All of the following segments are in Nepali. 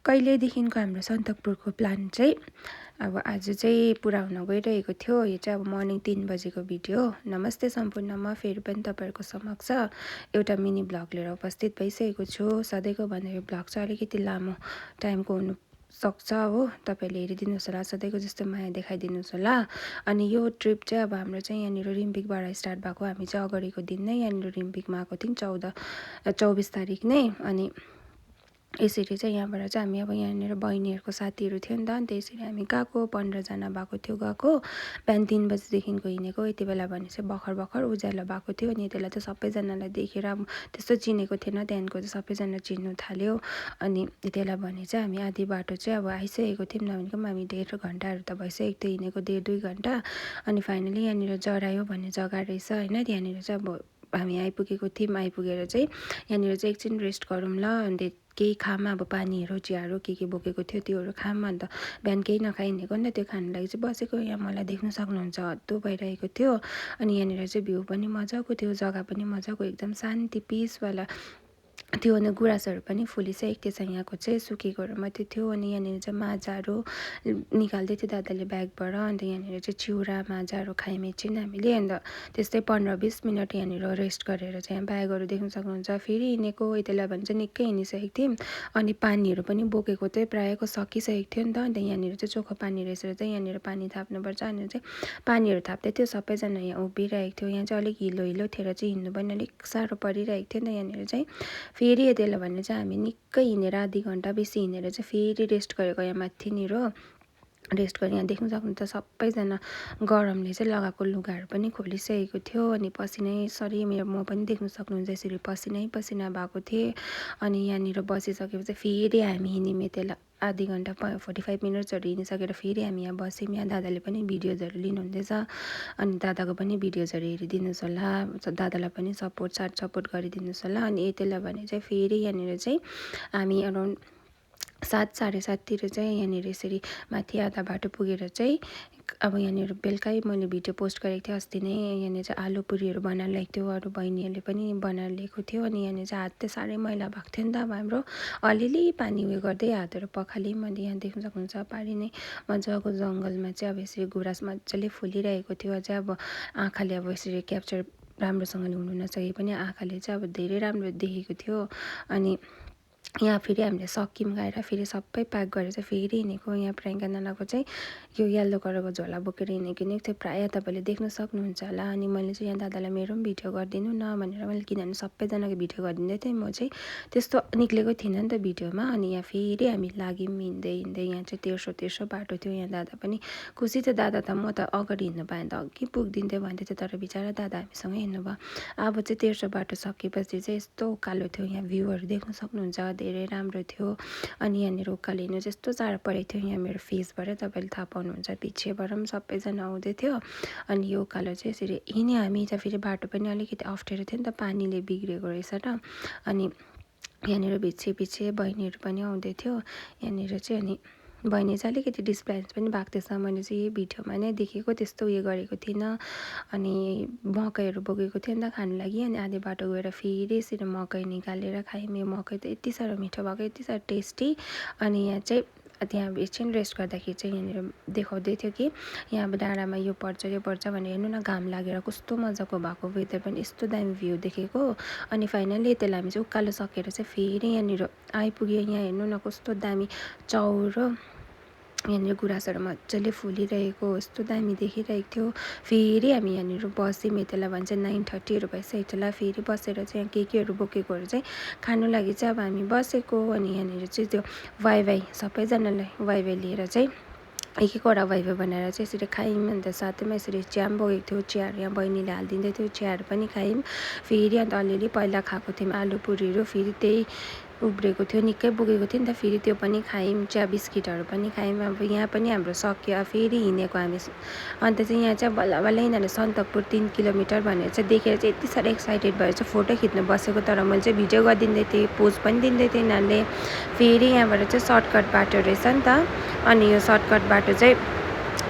कहिलेदेखिको हाम्रो सन्दकपुरको प्लान चाहिँ अब आज चाहिँ पुरा हुन गइरहेको थियो। यो चाहिँ अब मर्निङ 3 बजेको भिडियो हो। नमस्ते सम्पूर्णमा फेरि पनि तपाईँहरूको समक्ष एउटा मिनी ब्लग लिएर उपस्थित भइसकेको छु। सधैँको भन्दा यो ब्लग चाहिँ अलिकति लामो टाइमको हुनु सक्छ हो। तपाईँले हेरिदिनुहोस् होला, सधैँको जस्तो माया देखाइदिनुहोस् होला। अनि यो ट्रिप चाहिँ अब हाम्रो चाहिँ यहाँनिर रिम्बिकबाट स्टार्ट भएको। हामी चाहिँ अगाडिको दिन नै यहाँनिर रिम्बिकमा आएको थियौँ 24 तारिक नै। अनि यसरी चाहिँ यहाँबाट चाहिँ हामी अब यहाँनिर बहिनीहरूको साथीहरू थियो नि त, अनि त्यसरी हामी गएको 15जना भएको थियो। गएको बिहान 3 बजीदेखिको हिँडेको। यति बेला भने चाहिँ भर्खर उज्यालो भएको थियो। अनि यति बेला चाहिँ सबैजनालाई देखेर त्यस्तो चिनेको थिएन, त्यहाँदेखिको चाहिँ सबैजना चिन्नु थाल्यो। अनि यति बेला भने चाहिँ हामी आधी बाटो चाहिँ अब आइसकेको थियौँ। नभनेको पनि हामी 1.5 घन्टाहरू त भइसकेको थियो हिँडेको, 1.5-2 घन्टा। अनि फाइनली यहाँनिर जरायो भन्ने जग्गा रहेछ होइन। त्यहाँनिर चाहिँ अब हामी आइपुगेको थियौँ। आइपुगेर चाहिँ यहाँनिर चाहिँ एकछिन रेस्ट गरौँ ल, अन्त केही खाम, अब पानीहरू चियाहरू के बोकेको थियो त्योहरू खाम। अन्त बिहान केही नखाइ हिँडेको नि त, त्यो खानु लागि चाहिँ बसेको। यहाँ मलाई देख्न सक्नुहुन्छ हत्तु भइरहेको थियो। अनि यहाँनिर चाहिँ भ्यू पनि मजाको थियो, जग्गा पनि मजाको, एकदम शान्ति पिसवाला थियो। अनि गुराँसहरू पनि फुलिसकेको थिएछ। यहाँको चाहिँ सुकेकोहरू मात्रै थियो। अनि यहाँनिर चाहिँ माजाहरू निकाल्दै थियो दादाले ब्यागबाट। अन्त यहाँनिर चाहिँ चिउरा माजाहरू खायौँ एकछिन हामीले। अन्त त्यस्तै 15-20 मिनट यहाँनिर रेस्ट गरेर चाहिँ यहाँ ब्यागहरू देख्न सक्नुहुन्छ। फेरि हिँडेको यति बेला भने चाहिँ निकै हिँडिसकेको थियौँ। अनि पानीहरू पनि बोकेको चाहिँ प्रायःको सकिसकेको थियो नि त। अन्त यहाँनिर चाहिँ चोखो पानी रहेछ, चाहिँ यहाँनिर पानी थाप्नुपर्छ। अनि चाहिँ पानीहरू थाप्दै थियो, सबैजना यहाँ उभिरहेको थियो। यहाँ चाहिँ अलिक हिलो थिएर चाहिँ हिँड्नु पनि अलिक साह्रो परिरहेको थियो नि त यहाँनिर चाहिँ। फेरि यति बेला भने चाहिँ हामी निकै हिँडेर आधी घन्टा बेसी हिँडेर चाहिँ फेरि रेस्ट गरेको यहाँ माथिनिर रेस्ट गरेँ। यहाँ देख्न सक्नुहुन्छ सबैजना गरमले चाहिँ लगाएको लुगाहरू पनि खोलिसकेको थियो। अनि पसिनै मेरो म पनि देख्न सक्नुहुन्छ यसरी पसिना भएको थिएँ। अनि यहाँनिर बसिसकेपछि फेरि हामी हिँड्यौँ यति बेला आधी घन्टा 45 मिनट्सहरू हिँडिसकेर फेरि हामी यहाँ बस्यौँ। यहाँ दादाले पनि भिडियोजहरू लिनुहुँदैछ। अनि दादाको पनि भिडियोजहरू हेरिदिनुहोस् होला, दादालाई पनि सपोर्ट गरिदिनुहोस् होला। अनि यति बेला भने चाहिँ फेरि यहाँनिर चाहिँ हामी अराउन्ड 7 साढे 7तिर चाहिँ यहाँनिर यसरी माथि आधा बाटो पुगेर चाहिँ अब यहाँनिर बेलुकै मैले भिडियो पोस्ट गरेको थिएँ अस्ति नै। यहाँनिर चाहिँ आलु पुरीहरू बनाएर ल्याएको थियो, अरू बहिनीहरूले पनि बनाएर ल्याएको थियो। अनि यहाँनिर चाहिँ हात चाहिँ साह्रै मैला भएको थियो नि त। अब हाम्रो अलिअलि पानी उयो गर्दै हातहरू पखाल्यौँ। अनि यहाँ देख्न सक्नुहुन्छ पारी नै मजाको जङ्गलमा चाहिँ अब यसरी गुराँस मजाले फुलिरहेको थियो। अझै अब आँखाले अब यसरी क्याप्चर राम्रोसँगले हुनु नसके पनि आँखाले चाहिँ अब धेरै राम्रो देखेको थियो। अनि यहाँ फेरि हामीले सक्यौँ गएर फेरि सबै प्याक गरेर चाहिँ फेरि हिँडेको। यहाँ प्रियङ्का नानाको चाहिँ यो येल्लो कलरको झोला बोकेर हिँडेको थियो, प्रायः तपाईँले देख्न सक्नुहुन्छ होला। अनि मैले चाहिँ यहाँ दादालाई मेरो पनि भिडियो गरिदिनु न भनेर मैले, किनभने सबैजनाको भिडियो गरिदिँदै थिएँ, म चाहिँ त्यस्तो निक्लेको थिइनँ नि त भिडियोमा। अनि यहाँ फेरि हामी लाग्यौँ हिँड्दै। यहाँ चाहिँ तेर्सो बाटो थियो। यहाँ दादा पनि खुसी थियो। दादा त म त अगाडि हिँड्नु पाएँ त अघि पुगिदिन्थेँ भन्दै थियो, तर बिचरा दादा हामीसँगै हिँड्नुभयो। अब चाहिँ तेर्सो बाटो सकेपछि चाहिँ यस्तो उकालो थियो। यहाँ भ्यूहरू देख्न सक्नुहुन्छ, धेरै राम्रो थियो। अनि यहाँनिर उकालो हिँड्नु चाहिँ यस्तो साह्रो परेको थियो। यहाँ मेरो फेसबाटै तपाईँले थाहा पाउनुहुन्छ, पछिबाट पनि सबैजना आउँदै थियो। अनि यो उकालो चाहिँ यसरी हिँड्यौँ हामी चाहिँ। फेरि बाटो पनि अलिकति अप्ठ्यारो थियो नि त, पानीले बिग्रेको रहेछ र। अनि यहाँनिर पछि बहिनीहरू पनि आउँदै थियो यहाँनिर चाहिँ। अनि बहिनी चाहिँ अलिकति डिस्प्लेन्स पनि भएको थिएछ। मैले चाहिँ यही भिडियोमा नै देखेको, त्यस्तो उयो गरेको थिइनँ। अनि मकैहरू बोकेको थियो नि त खानु लागि। अनि आधी बाटो गएर फेरि यसरी मकै निकालेर खायौँ। यो मकै त यति साह्रो मिठो भएको, यति साह्रो टेस्टी। अनि यहाँ चाहिँ त्यहाँ एकछिन रेस्ट गर्दाखेरि चाहिँ यहाँनिर देखाउँदै थियो कि यहाँ अब डाँडामा यो पर्छ भनेर। हेर्नु न घाम लागेर कस्तो मजाको भएको, वेदर पनि यस्तो दामी भ्यू देखेको। अनि फाइनली त्यसलाई हामी चाहिँ उकालो सकेर चाहिँ फेरि यहाँनिर आइपुग्यो। यहाँ हेर्नु न कस्तो दामी चौरो यहाँनिर गुराँसहरू मजाले फुलिरहेको, यस्तो दामी देखिरहेको थियो। फेरि हामी यहाँनिर बस्यौँ। यतिलाई भन्छ 9:30हरू भइसकेको थियो होला। फेरि बसेर चाहिँ यहाँ केहरू बोकेकोहरू चाहिँ खानु लागि चाहिँ अब हामी बसेको। अनि यहाँनिर चाहिँ त्यो वाइवाई सबैजनालाई वाइवाई लिएर चाहिँ एकवटा वाइवाई बनाएर चाहिँ यसरी खायौँ। अन्त साथैमा यसरी चिया पनि बोकेको थियो, चियाहरू यहाँ बहिनीले हालिदिँदै थियो, चियाहरू पनि खायौँ। फेरि अन्त अलिअलि पहिला खाएको थियौँ आलु पुरीहरू, फेरि त्यही उब्रेको थियो, निकै बोकेको थियो नि त, फेरि त्यो पनि खायौँ। चिया बिस्किटहरू पनि खायौँ। अब यहाँ पनि हाम्रो सक्यो, फेरि हिँडेको हामी। अन्त चाहिँ यहाँ चाहिँ बल्ल यिनीहरूले सन्दकपुर 3 किलोमिटर भनेर चाहिँ देखेर चाहिँ यति साह्रो एक्साइटेड भएर चाहिँ फोटो खिच्नु बसेको। तर मैले चाहिँ भिडियो गरिदिँदै थिएँ, पोज पनि दिँदै थिएँ यिनीहरूले। फेरि यहाँबाट चाहिँ सर्टकट बाटो रहेछ नि त। अनि यो सर्टकट बाटो चाहिँ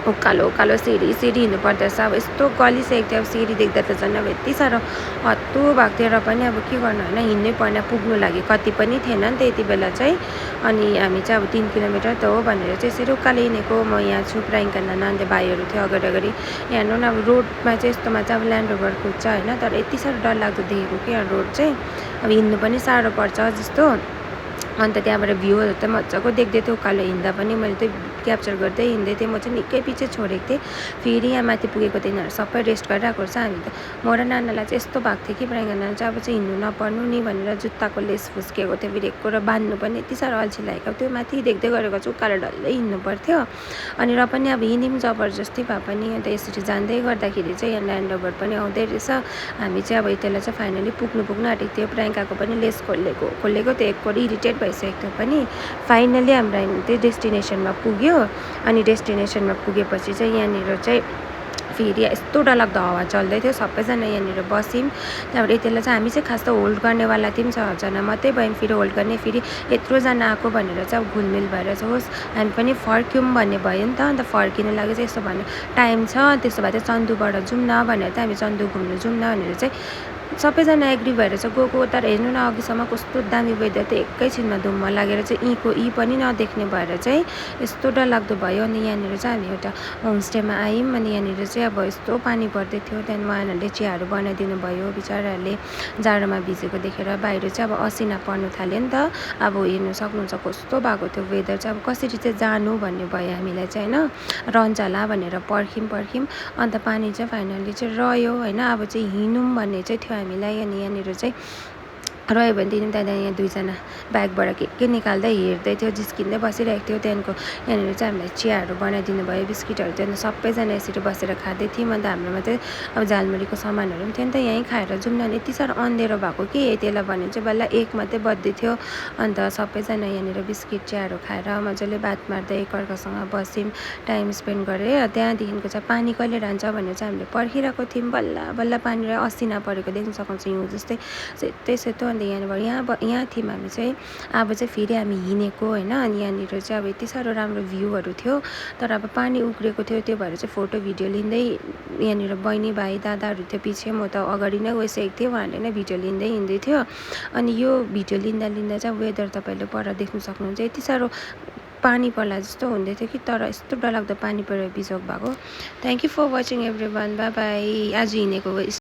उकालो उकालो सिँढी हिँड्नु पर्दो रहेछ। अब यस्तो गलिसकेको थियो, अब सिँढी देख्दा त झन् अब यति साह्रो हत्तु भएको थियो र पनि अब के गर्नु होइन, हिँड्नै पर्ने, पुग्नु लागि कति पनि थिएन नि त यति बेला चाहिँ। अनि हामी चाहिँ अब 3 किलोमिटर त हो भनेर चाहिँ यसरी उकालो हिँडेको। म यहाँ छु, प्रायङ्का नान्ते भाइहरू थियो अगाडि अगाडि। यहाँ हेर्नु न अब रोडमा चाहिँ यस्तोमा चाहिँ अब ल्यान्ड रोभर कुद्छ होइन, तर यति साह्रो डरलाग्दो देखेको कि यहाँ रोड चाहिँ अब हिँड्नु पनि साह्रो पर्छ जस्तो। अन्त त्यहाँबाट भ्यूहरू त मजाको देख्दै थियो, उकालो हिँड्दा पनि मैले त्यो क्याप्चर गर्दै हिँड्दै थिएँ। म चाहिँ निकै पछि छोडेको थिएँ। फेरि यहाँ माथि पुगेको त यिनीहरू सबै रेस्ट गरिरहेको रहेछ। हामी त म र नानालाई चाहिँ यस्तो भएको थियो कि प्रायङ्का नाना चाहिँ अब चाहिँ हिँड्नु नपर्नु नि भनेर जुत्ताको लेस फुस्किएको थियो फेरि एकको, र बाँध्नु पनि यति साह्रो अल्छी लागेको त्यो माथि देख्दै गरेको चाहिँ उकालो डल्लै हिँड्नु पर्थ्यो। अनि र पनि अब हिँड्यौँ जबरजस्ती भए पनि। अन्त यसरी जाँदै गर्दाखेरि चाहिँ यहाँ ल्यान्ड रोभर पनि आउँदै रहेछ। हामी चाहिँ अब यतिलाई चाहिँ फाइनली पुग्नु आँटेको थियो। प्रायङ्काको पनि लेस खोलेको थियो, एकको इरिटेट भइसकेको थियो पनि। फाइनली हाम्रो त्यो डेस्टिनेसनमा पुग्यो। अनि डेस्टिनेसनमा पुगेपछि चाहिँ यहाँनिर चाहिँ फेरि यस्तो डरलाग्दो हावा चल्दै थियो। सबैजना यहाँनिर बस्यौँ। त्यहाँबाट यतिलाई चाहिँ हामी चाहिँ खास त होल्ड गर्नेवाला थियौँ, 6जना मात्रै भयौँ। फेरि होल्ड गर्ने फेरि यत्रोजना आएको भनेर चाहिँ अब घुलमिल भएर चाहिँ होस् हामी पनि फर्क्यौँ भन्ने भयो नि त। अन्त फर्किनु लागि चाहिँ यसो भन्यो टाइम छ, त्यसो भए चाहिँ चन्दुबाट जाउँ न भनेर चाहिँ हामी चन्दु घुम्नु जाउँ न भनेर चाहिँ सबैजना एग्री भएर चाहिँ गएको। तर हेर्नु न अघिसम्म कस्तो दामी वेदर थियो, एकैछिनमा धुम्म लागेर चाहिँ यी पनि नदेख्ने भएर चाहिँ यस्तो डरलाग्दो भयो। अनि यहाँनिर चाहिँ हामी एउटा होमस्टेमा आयौँ। अनि यहाँनिर चाहिँ अब यस्तो पानी पर्दै थियो। त्यहाँदेखि उहाँहरूले चियाहरू बनाइदिनु भयो। बिचराहरूले जाडोमा भिजेको देखेर बाहिर चाहिँ अब असिना पर्नु थाल्यो नि त। अब हेर्नु सक्नुहुन्छ कस्तो भएको थियो वेदर चाहिँ। अब कसरी चाहिँ जानु भन्ने भयो हामीलाई चाहिँ होइन, रहन्छ होला भनेर पर्ख्यौँ। अन्त पानी चाहिँ फाइनली चाहिँ रह्यो होइन। अब चाहिँ हिँडौँ भन्ने चाहिँ थियो हामीलाई। अनि यहाँनिर चाहिँ रह्यो भने दिनौँ। त्यहाँदेखि यहाँ दुईजना ब्यागबाट के निकाल्दै हेर्दै थियो, जिस्किँदै बसिरहेको थियो। त्यहाँदेखिको यहाँनिर चाहिँ हामीलाई चियाहरू बनाइदिनु भयो, बिस्किटहरू। त्यहाँदेखि सबैजना यसरी बसेर खाँदै थियौँ। अन्त हाम्रोमा चाहिँ अब झालमुरीको सामानहरू पनि थियो नि त, यहीँ खाएर जाउँ न। यति साह्रो अँधेरो भएको कि त्यसलाई भने चाहिँ बल्ल 1 मात्रै बज्दै थियो। अन्त सबैजना यहाँनिर बिस्किट चियाहरू खाएर मजाले बात मार्दै एकअर्कासँग बस्यौँ, टाइम स्पेन्ड गरेर। त्यहाँदेखिको चाहिँ पानी कहिले रहन्छ भनेर चाहिँ हामीले पर्खिरहेको थियौँ। बल्ल पानी र असिना परेको देख्न सक्नुहुन्छ, हिउँ जस्तै सेतो। अन्त यहाँ थियौँ हामी चाहिँ। अब चाहिँ फेरि हामी हिँडेको होइन। अनि यहाँनिर चाहिँ अब यति साह्रो राम्रो भ्यूहरू थियो। तर अब पानी उक्रेको थियो, त्यो भएर चाहिँ फोटो भिडियो लिँदै यहाँनिर बहिनी भाइ दादाहरू थियो पछि, म त अगाडि नै गइसकेको थिएँ, उहाँहरूले नै भिडियो लिँदै हिँड्दै थियो। अनि यो भिडियो लिँदा चाहिँ वेदर तपाईँले पर देख्नु सक्नुहुन्छ, यति साह्रो पानी पर्ला जस्तो हुँदै थियो कि, तर यस्तो डरलाग्दो पानी परेर बिजोग भएको। Thank you for watching everyone, bye bye. आज हिँडेको